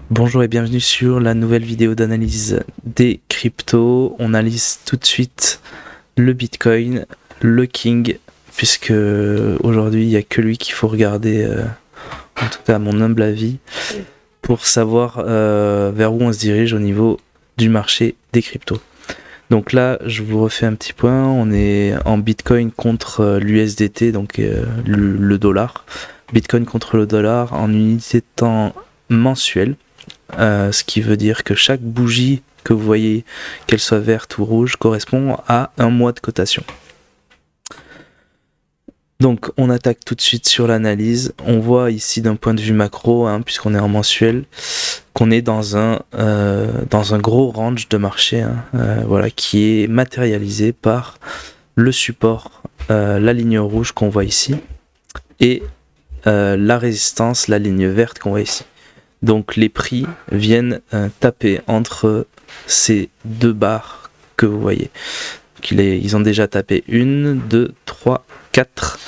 Bonjour et bienvenue sur la nouvelle vidéo d'analyse des cryptos. On analyse tout de suite le Bitcoin, le King, puisque aujourd'hui il n'y a que lui qu'il faut regarder, en tout cas à mon humble avis, pour savoir vers où on se dirige au niveau du marché des cryptos. Donc là, je vous refais un petit point. On est en Bitcoin contre l'USDT, donc le dollar. Bitcoin contre le dollar en unité de temps mensuelle. Ce qui veut dire que chaque bougie que vous voyez, qu'elle soit verte ou rouge, correspond à un mois de cotation. Donc on attaque tout de suite sur l'analyse. On voit ici d'un point de vue macro, puisqu'on est en mensuel, qu'on est dans un gros range de marché, voilà, qui est matérialisé par le support, la ligne rouge qu'on voit ici, et la résistance, la ligne verte qu'on voit ici. Donc les prix viennent taper entre ces deux barres que vous voyez. Donc, ils ont déjà tapé 1, 2, 3, 4.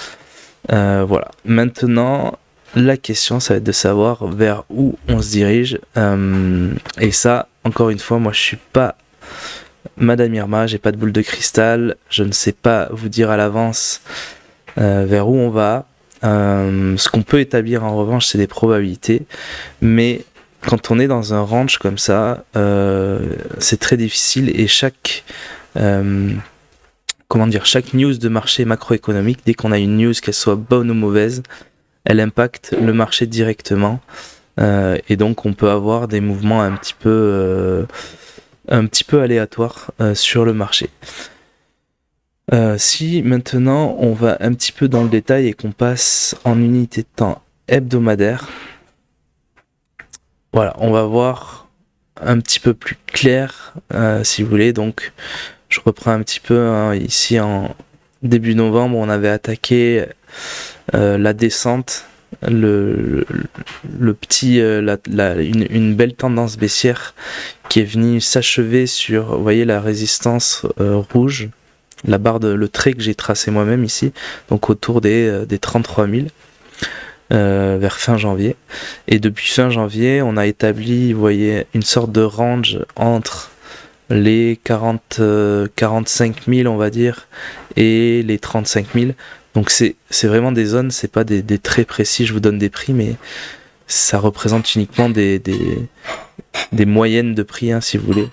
Voilà. Maintenant, la question, ça va être de savoir vers où on se dirige. Et ça, encore une fois, moi je suis pas Madame Irma, j'ai pas de boule de cristal. Je ne sais pas vous dire à l'avance vers où on va. Ce qu'on peut établir en revanche, c'est des probabilités, mais quand on est dans un range comme ça, c'est très difficile et chaque news de marché macroéconomique, dès qu'on a une news, qu'elle soit bonne ou mauvaise, elle impacte le marché directement, et donc on peut avoir des mouvements un petit peu aléatoires sur le marché. Si maintenant on va un petit peu dans le détail et qu'on passe en unité de temps hebdomadaire, voilà, on va voir un petit peu plus clair, si vous voulez. Donc je reprends un petit peu, ici en début novembre, on avait attaqué la descente, une belle tendance baissière qui est venue s'achever sur, vous voyez, la résistance rouge, le trait que j'ai tracé moi-même ici, donc autour des 33 000, vers fin janvier. Et depuis fin janvier, on a établi, vous voyez, une sorte de range entre les 45 000, on va dire, et les 35 000. Donc c'est vraiment des zones, c'est pas des traits précis, je vous donne des prix, mais ça représente uniquement des moyennes de prix, si vous voulez.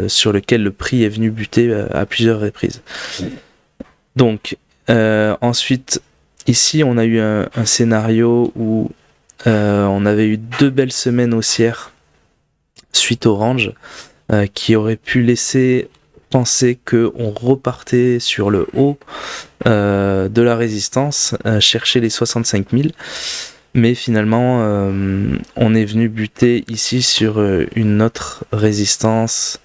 Sur lequel le prix est venu buter à plusieurs reprises. Donc ensuite, ici on a eu un scénario où on avait eu 2 belles semaines haussières suite au range, qui aurait pu laisser penser qu'on repartait sur le haut de la résistance, chercher les 65 000. Mais finalement, on est venu buter ici sur une autre résistance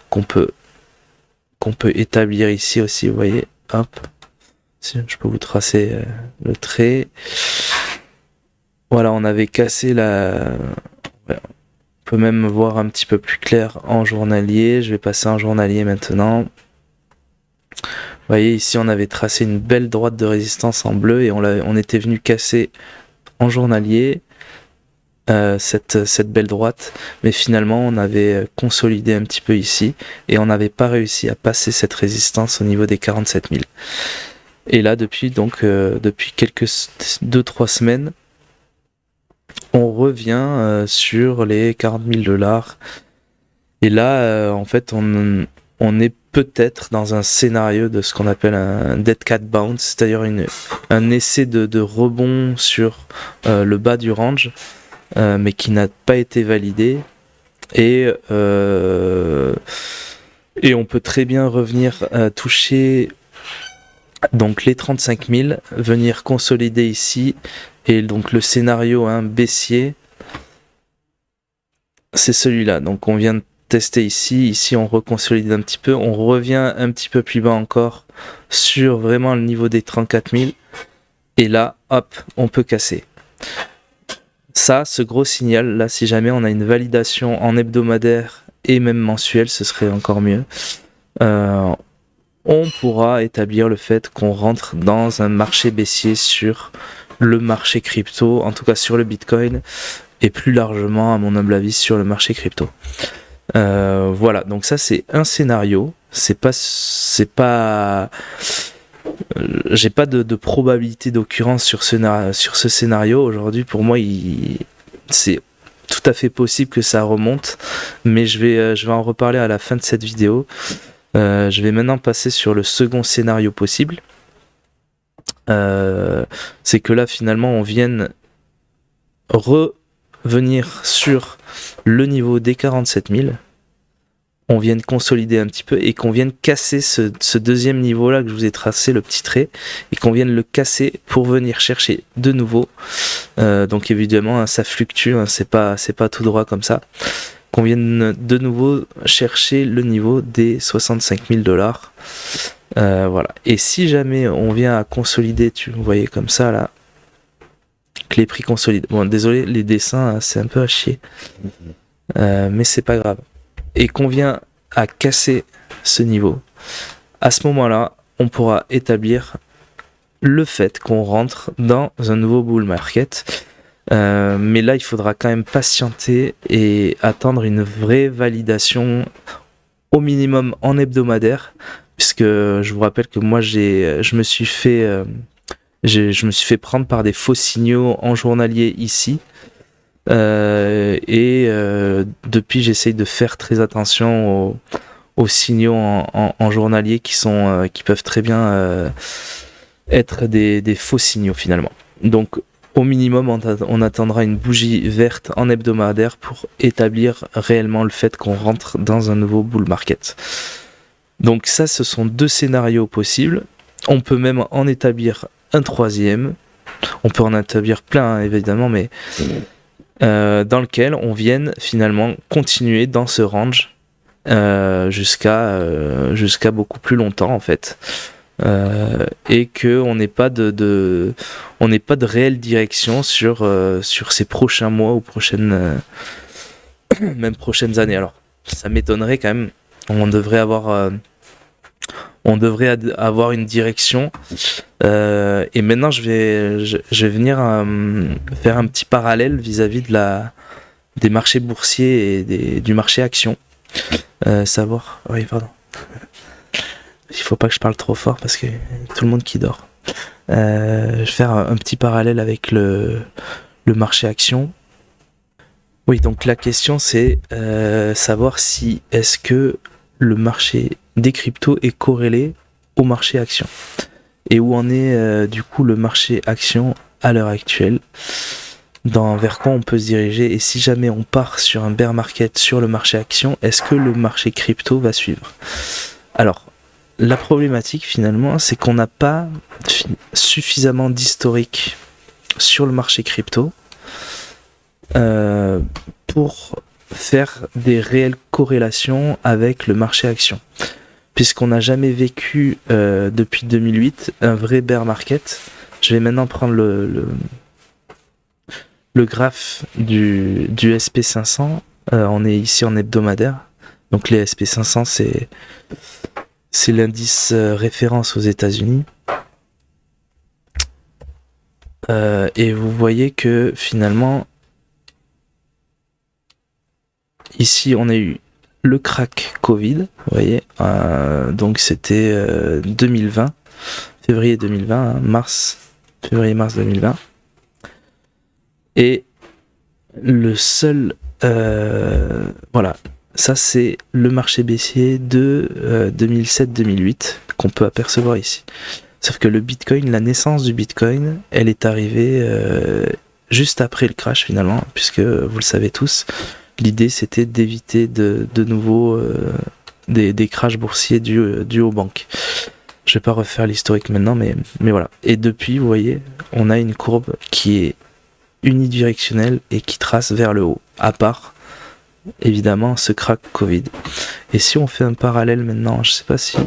qu'on peut établir ici aussi, vous voyez, hop, si je peux vous tracer le trait. Voilà, on avait cassé on peut même voir un petit peu plus clair en journalier. Je vais passer en journalier maintenant. Vous voyez, ici on avait tracé une belle droite de résistance en bleu et on était venu casser en journalier cette belle droite, mais finalement on avait consolidé un petit peu ici et on n'avait pas réussi à passer cette résistance au niveau des 47 000. Et là depuis quelques 2-3 semaines, on revient sur les 40 000 $. Et là en fait on est peut-être dans un scénario de ce qu'on appelle un dead cat bounce, c'est-à-dire un essai de rebond sur le bas du range, mais qui n'a pas été validé. Et on peut très bien revenir toucher donc les 35 000, venir consolider ici, et donc le scénario baissier, c'est celui-là. Donc on vient de tester ici on reconsolide un petit peu, on revient un petit peu plus bas encore sur vraiment le niveau des 34 000, et là hop, on peut casser. Ça, ce gros signal là, si jamais on a une validation en hebdomadaire et même mensuel, ce serait encore mieux. On pourra établir le fait qu'on rentre dans un marché baissier sur le marché crypto, en tout cas sur le Bitcoin, et plus largement, à mon humble avis, sur le marché crypto. Voilà, donc ça c'est un scénario. C'est pas, j'ai pas de probabilité d'occurrence sur ce scénario. Aujourd'hui, pour moi, c'est tout à fait possible que ça remonte, mais je vais en reparler à la fin de cette vidéo. Je vais maintenant passer sur le second scénario possible. C'est que là, finalement, on vienne revenir sur le niveau des 47 000. On vienne consolider un petit peu et qu'on vienne casser ce deuxième niveau-là que je vous ai tracé, le petit trait, et qu'on vienne le casser pour venir chercher de nouveau. Donc évidemment, ça fluctue, c'est pas tout droit comme ça. Qu'on vienne de nouveau chercher le niveau des 65 000 $. Voilà. Et si jamais on vient à consolider, vous voyez comme ça là, que les prix consolident. Bon, désolé, les dessins, c'est un peu à chier, mais c'est pas grave. Et qu'on vient à casser ce niveau, à ce moment-là, on pourra établir le fait qu'on rentre dans un nouveau bull market. Mais là, il faudra quand même patienter et attendre une vraie validation au minimum en hebdomadaire, puisque je vous rappelle que moi, je me suis fait prendre par des faux signaux en journalier ici. Depuis, j'essaye de faire très attention aux signaux en journalier qui peuvent très bien être des faux signaux finalement. Donc au minimum, on attendra une bougie verte en hebdomadaire pour établir réellement le fait qu'on rentre dans un nouveau bull market. Donc ça, ce sont deux scénarios possibles. On peut même en établir un troisième. On peut en établir plein, évidemment, mais dans lequel on vienne finalement continuer dans ce range jusqu'à beaucoup plus longtemps en fait. Et que on n'ait pas de réelle direction sur ces prochains mois ou même prochaines années. Alors ça m'étonnerait quand même. On devrait avoir une direction. Et maintenant je vais venir faire un petit parallèle vis-à-vis des marchés boursiers et du marché action. Oui, pardon. Il faut pas que je parle trop fort parce que tout le monde qui dort. Je vais faire un petit parallèle avec le marché action. Oui, donc la question c'est savoir si est-ce que le marché des cryptos est corrélé au marché action. Et où en est du coup le marché action à l'heure actuelle, vers quoi on peut se diriger, et si jamais on part sur un bear market sur le marché action, est-ce que le marché crypto va suivre? Alors, la problématique finalement, c'est qu'on n'a pas suffisamment d'historique sur le marché crypto pour faire des réelles corrélations avec le marché action. Puisqu'on n'a jamais vécu depuis 2008 un vrai bear market. Je vais maintenant prendre le graphe du SP500. On est ici en hebdomadaire. Donc les SP500, c'est l'indice référence aux États-Unis. Et vous voyez que finalement, ici on a eu le crack Covid, vous voyez, donc c'était 2020, février 2020, hein, février-mars 2020. Et le seul, voilà, ça c'est le marché baissier de 2007-2008 qu'on peut apercevoir ici. Sauf que le Bitcoin, la naissance du Bitcoin, elle est arrivée juste après le crash finalement, puisque vous le savez tous, l'idée c'était d'éviter de nouveau des crashs boursiers dus aux banques. Je vais pas refaire l'historique maintenant, mais voilà. Et depuis, vous voyez, on a une courbe qui est unidirectionnelle et qui trace vers le haut, à part évidemment ce crack Covid. Et si on fait un parallèle maintenant, je sais pas si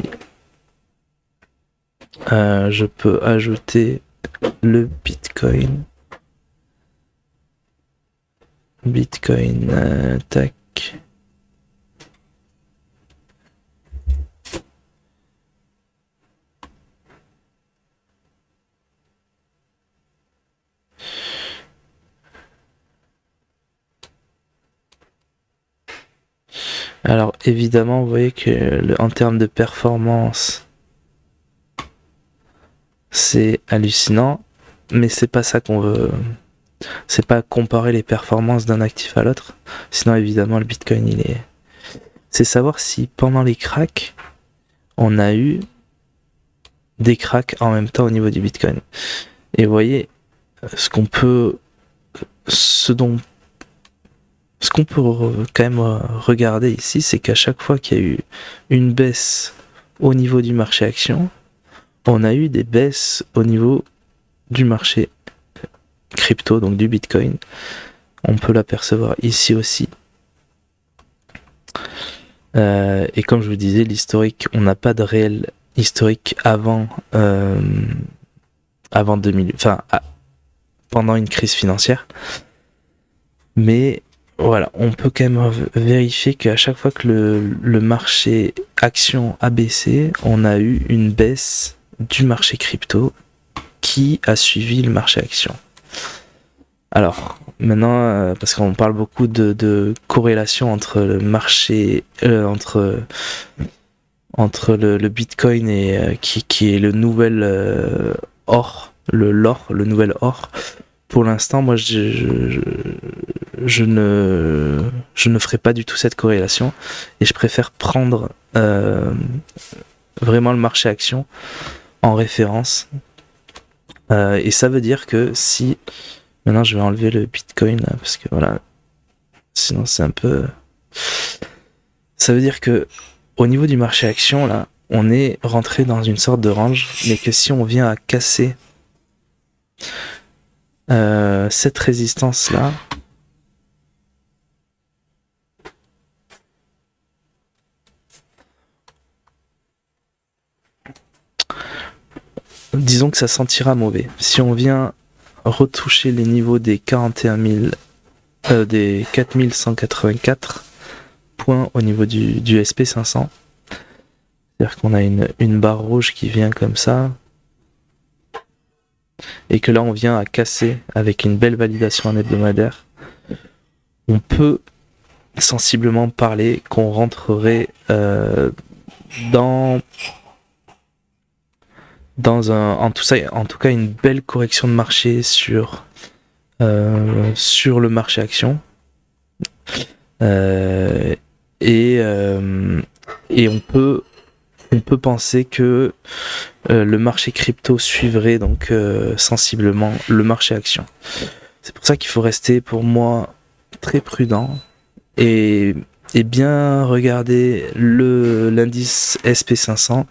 je peux ajouter le Bitcoin. Tac. Alors évidemment, vous voyez que en termes de performance, c'est hallucinant, mais c'est pas ça qu'on veut. C'est pas comparer les performances d'un actif à l'autre. Sinon, évidemment, le Bitcoin, c'est savoir si pendant les cracks, on a eu des cracks en même temps au niveau du Bitcoin. Et vous voyez, ce qu'on peut quand même regarder ici, c'est qu'à chaque fois qu'il y a eu une baisse au niveau du marché action, on a eu des baisses au niveau du marché crypto, donc du Bitcoin. On peut l'apercevoir ici aussi. Et comme je vous disais, l'historique, on n'a pas de réel historique avant 2000, pendant une crise financière. Mais voilà, on peut quand même vérifier qu'à chaque fois que le marché action a baissé, on a eu une baisse du marché crypto qui a suivi le marché action. Alors, maintenant, parce qu'on parle beaucoup de corrélation entre le marché, entre le Bitcoin et qui est le nouvel or, le nouvel or. Pour l'instant, moi, je ne ferai pas du tout cette corrélation et je préfère prendre vraiment le marché action en référence. Et ça veut dire que si... Maintenant, je vais enlever le Bitcoin là, parce que voilà, sinon c'est un peu... Ça veut dire que au niveau du marché action, là, on est rentré dans une sorte de range, mais que si on vient à casser cette résistance-là, disons que ça sentira mauvais. Si on vient retoucher les niveaux des 41 000, des 4184 points au niveau du SP500, c'est-à-dire qu'on a une barre rouge qui vient comme ça, et que là on vient à casser avec une belle validation en hebdomadaire, on peut sensiblement parler qu'on rentrerait dans en tout cas une belle correction de marché sur le marché action, et on peut penser que le marché crypto suivrait donc sensiblement le marché action. C'est pour ça qu'il faut rester, pour moi, très prudent et bien regarder l'indice SP500,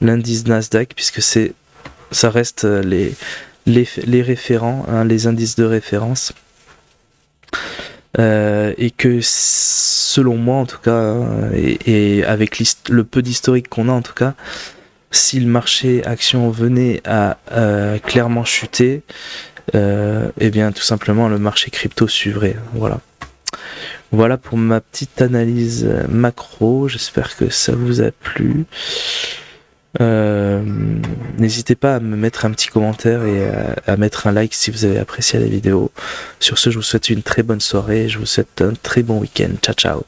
l'indice Nasdaq, puisque ça reste les référents, hein, les indices de référence. Et que selon moi en tout cas, et avec le peu d'historique qu'on a en tout cas, si le marché action venait à clairement chuter, et bien tout simplement le marché crypto suivrait. Voilà pour ma petite analyse macro. J'espère que ça vous a plu. N'hésitez pas à me mettre un petit commentaire et à mettre un like si vous avez apprécié la vidéo. Sur ce, je vous souhaite une très bonne soirée, je vous souhaite un très bon week-end. Ciao ciao.